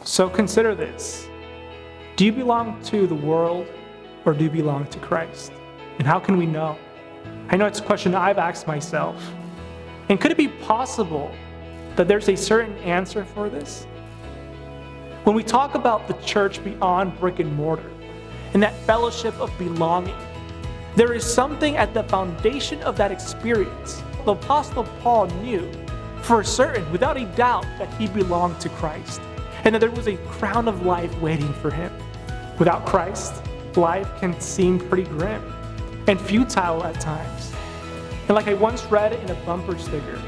So consider this. Do you belong to the world or do you belong to Christ? And how can we know? I know it's a question I've asked myself. And could it be possible that there's a certain answer for this? When we talk about the church beyond brick and mortar and that fellowship of belonging, there is something at the foundation of that experience. The Apostle Paul knew for certain, without a doubt, that he belonged to Christ and that there was a crown of life waiting for him. Without Christ, life can seem pretty grim and futile at times. And like I once read in a bumper sticker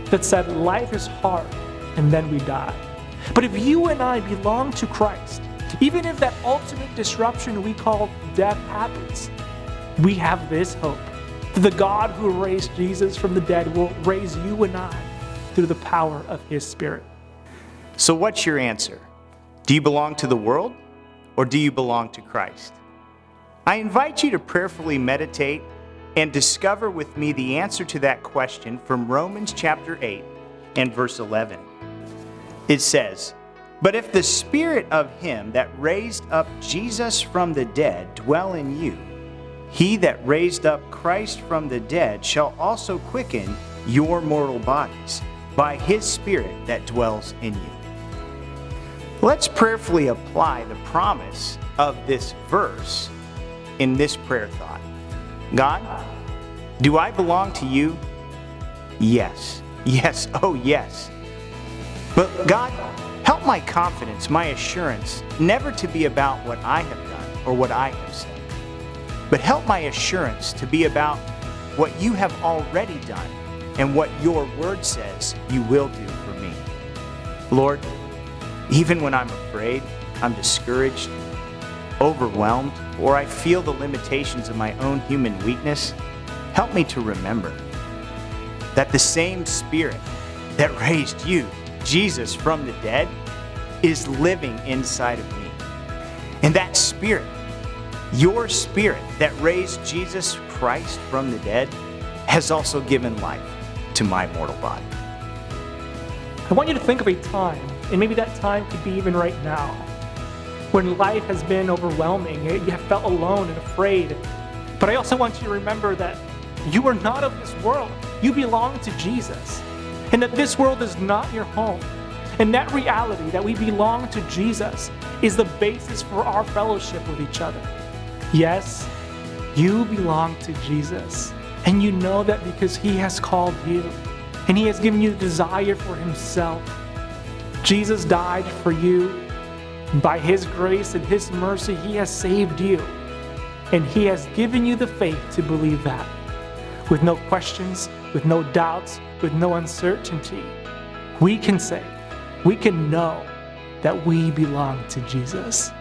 that said, life is hard and then we die. But if you and I belong to Christ, even if that ultimate disruption we call death happens, we have this hope that the God who raised Jesus from the dead will raise you and I through the power of his Spirit. So what's your answer? Do you belong to the world or do you belong to Christ? I invite you to prayerfully meditate and discover with me the answer to that question from Romans chapter 8 and verse 11. It says, "But if the Spirit of him that raised up Jesus from the dead dwell in you, he that raised up Christ from the dead shall also quicken your mortal bodies by his Spirit that dwells in you." Let's prayerfully apply the promise of this verse in this prayer thought. God, do I belong to you? Yes. Yes. Oh, yes. But God, help my confidence, my assurance, never to be about what I have done or what I have said, but help my assurance to be about what you have already done and what your word says you will do for me. Lord, even when I'm afraid, I'm discouraged, overwhelmed, or I feel the limitations of my own human weakness, help me to remember that the same Spirit that raised you, Jesus, from the dead, is living inside of me. And that Spirit, your Spirit that raised Jesus Christ from the dead, has also given life to my mortal body. I want you to think of a time, and maybe that time could be even right now, when life has been overwhelming, you have felt alone and afraid. But I also want you to remember that you are not of this world. You belong to Jesus, and that this world is not your home. And that reality that we belong to Jesus is the basis for our fellowship with each other. Yes, you belong to Jesus, and you know that because he has called you, and he has given you the desire for himself. Jesus died for you. By his grace and his mercy, he has saved you. And he has given you the faith to believe that. With no questions, with no doubts, with no uncertainty, we can say, we can know that we belong to Jesus.